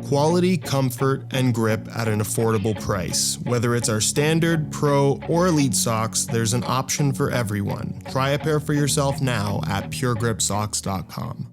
Quality, comfort, and grip at an affordable price. Whether it's our standard, pro, or elite socks, there's an option for everyone. Try a pair for yourself now at puregripsocks.com.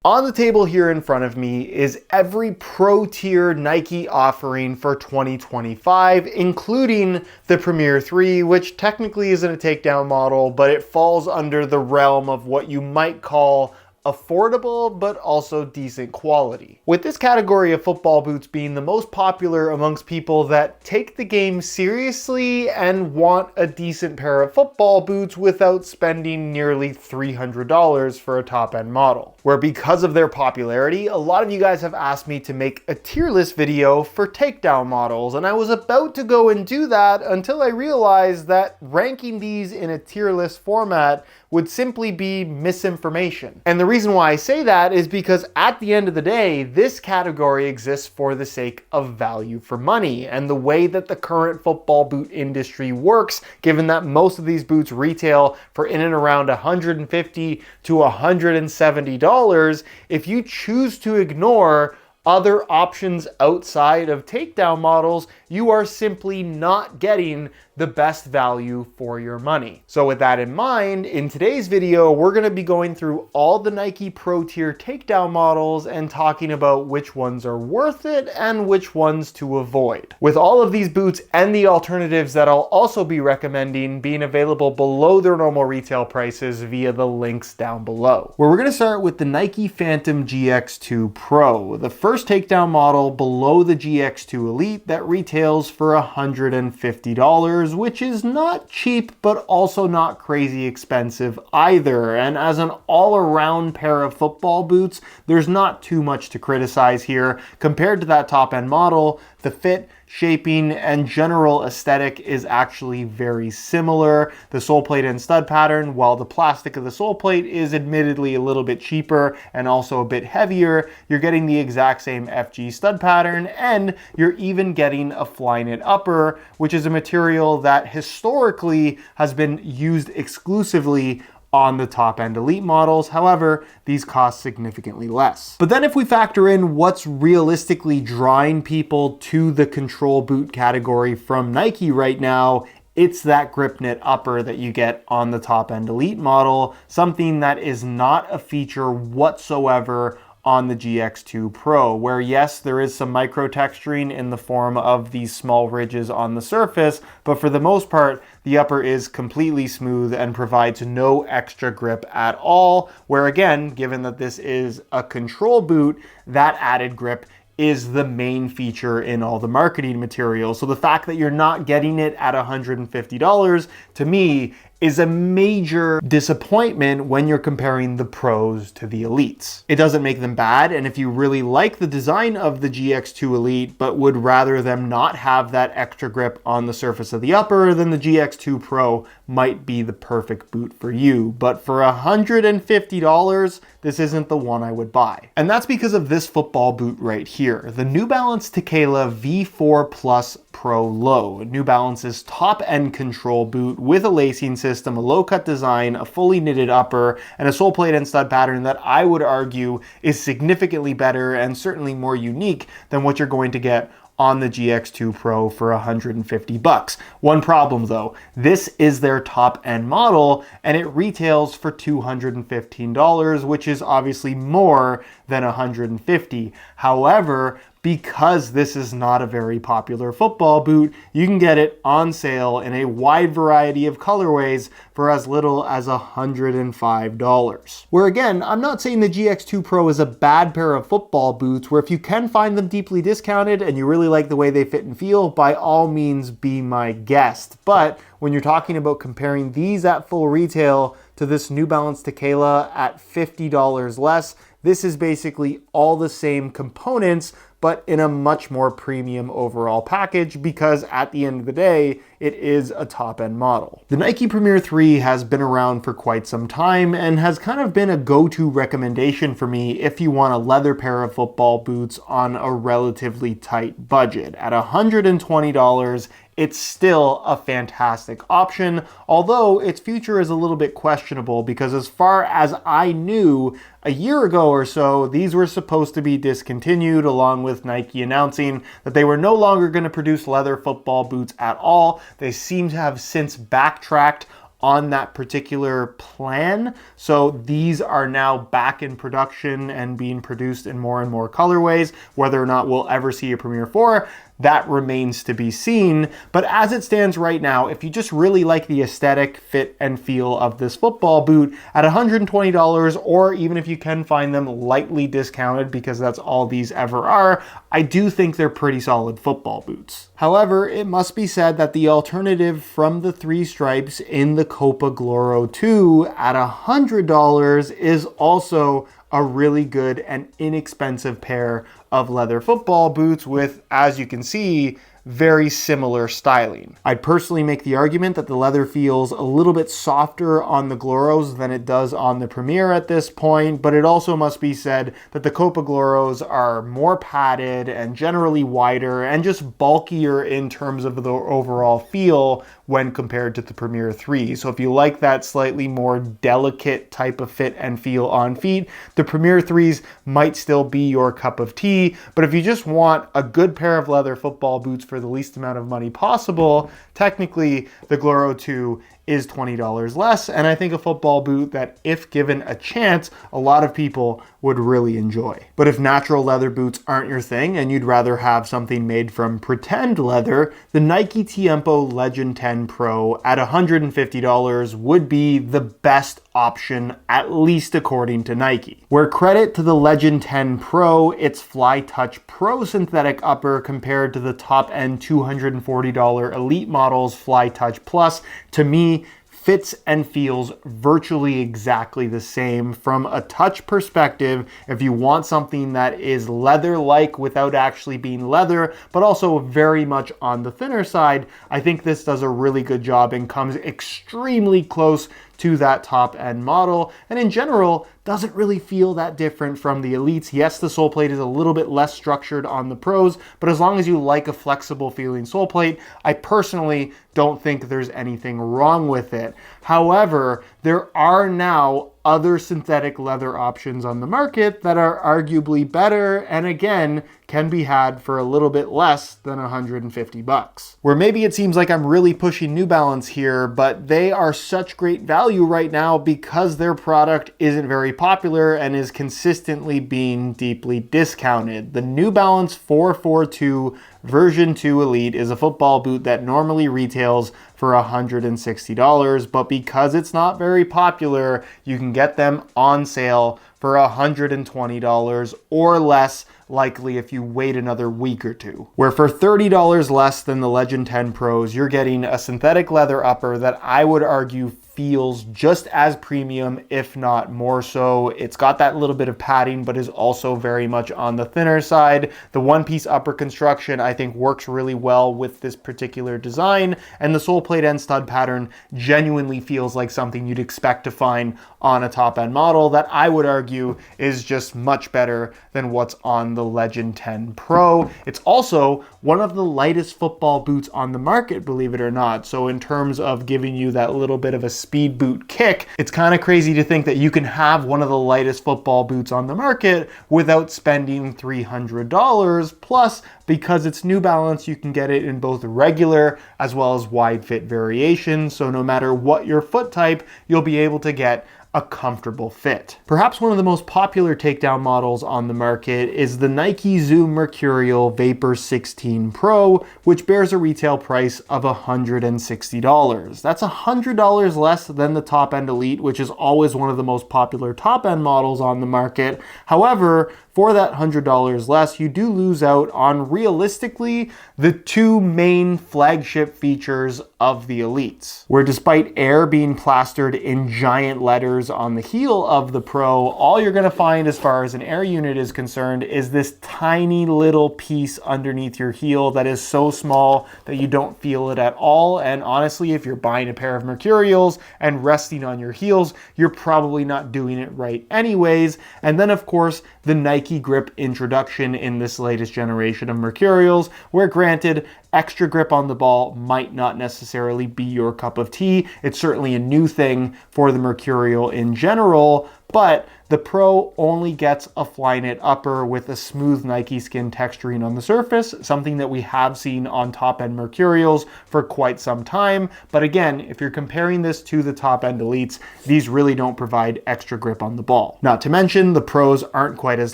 On the table here in front of me is every pro tier Nike offering for 2025, including the Premier 3, which technically isn't a takedown model, but it falls under the realm of what you might call affordable, but also decent quality. With this category of football boots being the most popular amongst people that take the game seriously and want a decent pair of football boots without spending nearly $300 for a top-end model. Where because of their popularity, a lot of you guys have asked me to make a tier list video for takedown models, and I was about to go and do that until I realized that ranking these in a tier list format would simply be misinformation. And the reason why I say that is because at the end of the day, this category exists for the sake of value for money. And the way that the current football boot industry works, given that most of these boots retail for in and around $150 to $170, if you choose to ignore other options outside of takedown models, you are simply not getting the best value for your money. So with that in mind, in today's video, we're gonna be going through all the Nike Pro Tier takedown models and talking about which ones are worth it and which ones to avoid. With all of these boots and the alternatives that I'll also be recommending being available below their normal retail prices via the links down below. Where we're gonna start with the Nike Phantom GX2 Pro, the first takedown model below the GX2 Elite that retails for $150, which is not cheap, but also not crazy expensive either. And as an all-around pair of football boots, there's not too much to criticize here. Compared to that top-end model, the fit, shaping, and general aesthetic is actually very similar. The sole plate and stud pattern, while the plastic of the sole plate is admittedly a little bit cheaper and also a bit heavier, you're getting the exact same FG stud pattern, and you're even getting a Flyknit upper, which is a material that historically has been used exclusively on the top-end Elite models. However, these cost significantly less. But then if we factor in what's realistically drawing people to the control boot category from Nike right now, it's that grip knit upper that you get on the top-end Elite model, something that is not a feature whatsoever on the GX2 Pro, where yes, there is some micro texturing in the form of these small ridges on the surface, but for the most part, the upper is completely smooth and provides no extra grip at all, where again, given that this is a control boot, that added grip is the main feature in all the marketing material. So the fact that you're not getting it at $150, to me, is a major disappointment when you're comparing the pros to the elites. It doesn't make them bad, and if you really like the design of the GX2 Elite but would rather them not have that extra grip on the surface of the upper, then the GX2 Pro might be the perfect boot for you. But for $150, this isn't the one I would buy. And that's because of this football boot right here, the New Balance Tequila V4 Plus Pro Low, New Balance's top-end control boot with a lacing system, a low-cut design, a fully knitted upper, and a sole plate and stud pattern that I would argue is significantly better and certainly more unique than what you're going to get on the GX2 Pro for $150. One problem though, this is their top end model and it retails for $215, which is obviously more than $150. However, because this is not a very popular football boot, you can get it on sale in a wide variety of colorways for as little as $105. Where again, I'm not saying the GX2 Pro is a bad pair of football boots, where if you can find them deeply discounted and you really like the way they fit and feel, by all means be my guest. But when you're talking about comparing these at full retail to this New Balance Tequila at $50 less, this is basically all the same components, but in a much more premium overall package, because at the end of the day, it is a top-end model. The Nike Premier 3 has been around for quite some time and has kind of been a go-to recommendation for me if you want a leather pair of football boots on a relatively tight budget. At $120, it's still a fantastic option, although its future is a little bit questionable because as far as I knew, a year ago or so, these were supposed to be discontinued, along with Nike announcing that they were no longer going to produce leather football boots at all. They seem to have since backtracked on that particular plan. So these are now back in production and being produced in more and more colorways. Whether or not we'll ever see a Premier 4, that remains to be seen. But as it stands right now, if you just really like the aesthetic, fit, and feel of this football boot at $120, or even if you can find them lightly discounted because that's all these ever are, I do think they're pretty solid football boots. However, it must be said that the alternative from the 3 stripes in the Copa Gloro 2 at $100 is also a really good and inexpensive pair of leather football boots with, as you can see, very similar styling. I'd personally make the argument that the leather feels a little bit softer on the Gloros than it does on the Premier at this point, but it also must be said that the Copa Gloros are more padded and generally wider and just bulkier in terms of the overall feel when compared to the Premier 3. So if you like that slightly more delicate type of fit and feel on feet, the Premier 3s might still be your cup of tea. But if you just want a good pair of leather football boots for the least amount of money possible, technically the Gloro 2 is $20 less, and I think a football boot that, if given a chance, a lot of people would really enjoy. But if natural leather boots aren't your thing and you'd rather have something made from pretend leather, the Nike Tiempo Legend 10 Pro at $150 would be the best option, at least according to Nike. Where credit to the Legend 10 Pro, its Fly Touch Pro synthetic upper compared to the top-end $240 Elite model's Fly Touch Plus, to me, fits and feels virtually exactly the same from a touch perspective. If you want something that is leather-like without actually being leather, but also very much on the thinner side, I think this does a really good job and comes extremely close to that top end model, and in general doesn't really feel that different from the Elites. Yes, the sole plate is a little bit less structured on the Pros, but as long as you like a flexible feeling sole plate, I personally don't think there's anything wrong with it. However, there are now other synthetic leather options on the market that are arguably better and again can be had for a little bit less than $150. Where maybe it seems like I'm really pushing New Balance here, but they are such great value right now because their product isn't very popular and is consistently being deeply discounted. The New Balance 442 version 2 Elite is a football boot that normally retails for $160, but because it's not very popular, you can get them on sale for $120 or less, likely if you wait another week or two. Where for $30 less than the Legend 10 Pros, you're getting a synthetic leather upper that I would argue feels just as premium, if not more so. It's got that little bit of padding, but is also very much on the thinner side. The one-piece upper construction, I think, works really well with this particular design, and the sole plate and stud pattern genuinely feels like something you'd expect to find on a top-end model that I would argue is just much better than what's on the Legend 10 Pro. It's also one of the lightest football boots on the market, believe it or not. So in terms of giving you that little bit of a speed boot kick, it's kind of crazy to think that you can have one of the lightest football boots on the market without spending $300. Plus, because it's New Balance, you can get it in both regular as well as wide fit variations. So no matter what your foot type, you'll be able to get a comfortable fit. Perhaps one of the most popular takedown models on the market is the Nike Zoom Mercurial Vapor 16 Pro, which bears a retail price of $160. That's $100 less than the top-end Elite, which is always one of the most popular top-end models on the market. However, for that $100 less, you do lose out on, realistically, the two main flagship features of the Elites, where despite air being plastered in giant letters on the heel of the Pro, all you're gonna find as far as an air unit is concerned is this tiny little piece underneath your heel that is so small that you don't feel it at all. And honestly, if you're buying a pair of Mercurials and resting on your heels, you're probably not doing it right anyways. And then of course, the Nike grip introduction in this latest generation of Mercurials, where granted, extra grip on the ball might not necessarily be your cup of tea. It's certainly a new thing for the Mercurial in general, but the Pro only gets a Flyknit upper with a smooth Nike skin texturing on the surface, something that we have seen on top-end Mercurials for quite some time. But again, if you're comparing this to the top-end Elites, these really don't provide extra grip on the ball. Not to mention, the Pros aren't quite as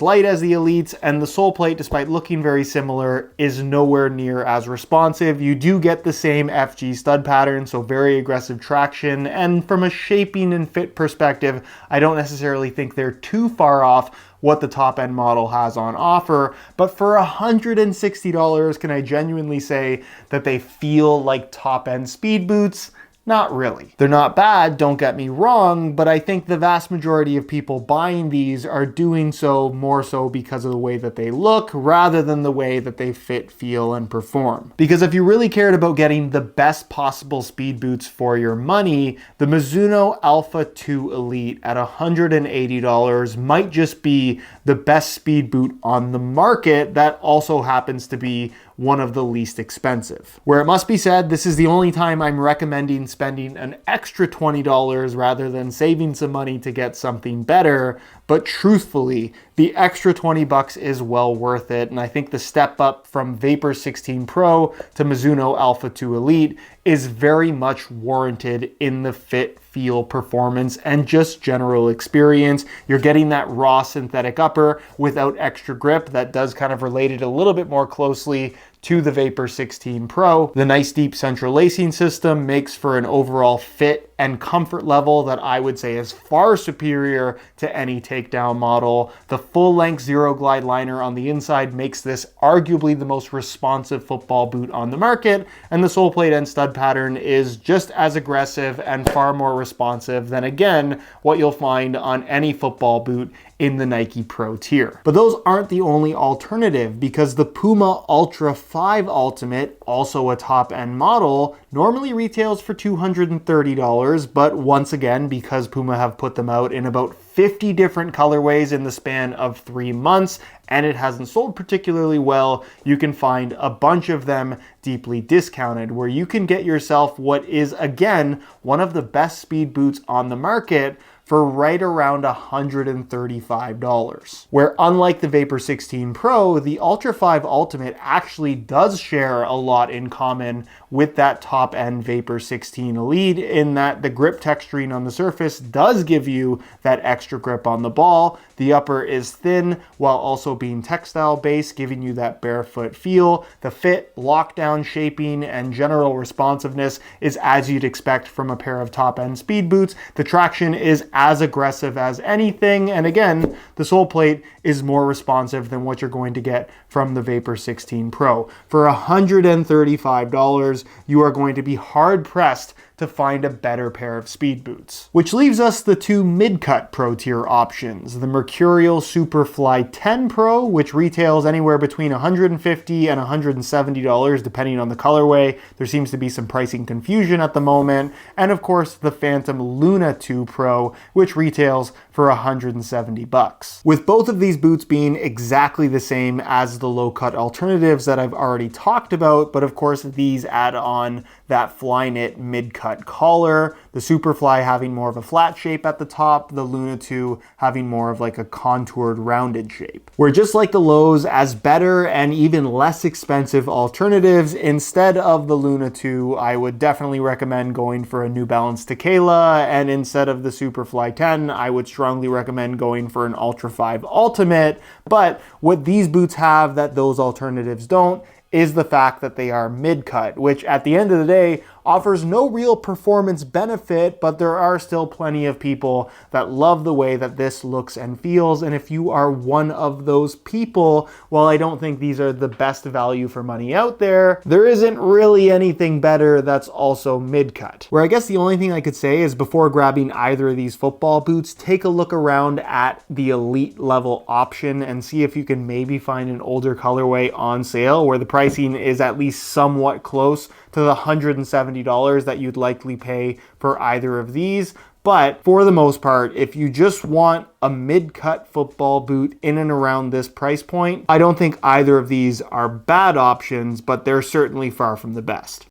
light as the Elites, and the sole plate, despite looking very similar, is nowhere near as responsive. You do get the same FG stud pattern, so very aggressive traction, and from a shaping and fit perspective, I don't necessarily think they're too far off what the top end model has on offer, but for $160, can I genuinely say that they feel like top end speed boots? Not really. They're not bad, don't get me wrong, but I think the vast majority of people buying these are doing so more so because of the way that they look rather than the way that they fit, feel, and perform. Because if you really cared about getting the best possible speed boots for your money, the Mizuno Alpha 2 Elite at $180 might just be the best speed boot on the market that also happens to be one of the least expensive. Where it must be said, this is the only time I'm recommending spending an extra $20 rather than saving some money to get something better. But truthfully, the extra 20 bucks is well worth it. And I think the step up from Vapor 16 Pro to Mizuno Alpha 2 Elite is very much warranted in the fit, feel, performance, and just general experience. You're getting that raw synthetic upper without extra grip. That does kind of relate it a little bit more closely to the Vapor 16 Pro. The nice deep central lacing system makes for an overall fit and comfort level that I would say is far superior to any takedown model. The full length zero glide liner on the inside makes this arguably the most responsive football boot on the market, and the sole plate and stud pattern is just as aggressive and far more responsive than, again, what you'll find on any football boot in the Nike Pro tier. But those aren't the only alternative, because the Puma Ultra 5 Ultimate, also a top-end model, normally retails for $230, but once again, because Puma have put them out in about 50 different colorways in the span of 3 months, and it hasn't sold particularly well, you can find a bunch of them deeply discounted, where you can get yourself what is, again, one of the best speed boots on the market for right around $135. Where unlike the Vapor 16 Pro, the Ultra 5 Ultimate actually does share a lot in common with that top-end Vapor 16 Elite, in that the grip texturing on the surface does give you that extra grip on the ball. The upper is thin while also being textile based, giving you that barefoot feel. The fit, lockdown shaping, and general responsiveness is as you'd expect from a pair of top-end speed boots. The traction is as aggressive as anything, and again, the sole plate is more responsive than what you're going to get from the Vapor 16 Pro. For $135, you are going to be hard-pressed to find a better pair of speed boots. Which leaves us the two mid-cut pro tier options, the Mercurial Superfly 10 Pro, which retails anywhere between $150 and $170 depending on the colorway. There seems to be some pricing confusion at the moment. And of course, the Phantom Luna 2 Pro, which retails for $170. With both of these boots being exactly the same as the low-cut alternatives that I've already talked about, but of course these add on that Flyknit mid-cut collar, the Superfly having more of a flat shape at the top, the Luna 2 having more of like a contoured rounded shape. Where just like the lows, as better and even less expensive alternatives, instead of the Luna 2, I would definitely recommend going for a New Balance Tequila, and instead of the Superfly 10, I would strongly recommend going for an Ultra 5 Ultimate. But what these boots have that those alternatives don't is the fact that they are mid-cut, which at the end of the day offers no real performance benefit, but there are still plenty of people that love the way that this looks and feels. And if you are one of those people, while I don't think these are the best value for money out there, there isn't really anything better that's also mid-cut. Where I guess the only thing I could say is, before grabbing either of these football boots, take a look around at the elite level option and see if you can maybe find an older colorway on sale where the pricing is at least somewhat close to the $170 that you'd likely pay for either of these. But for the most part, if you just want a mid-cut football boot in and around this price point, I don't think either of these are bad options, but they're certainly far from the best.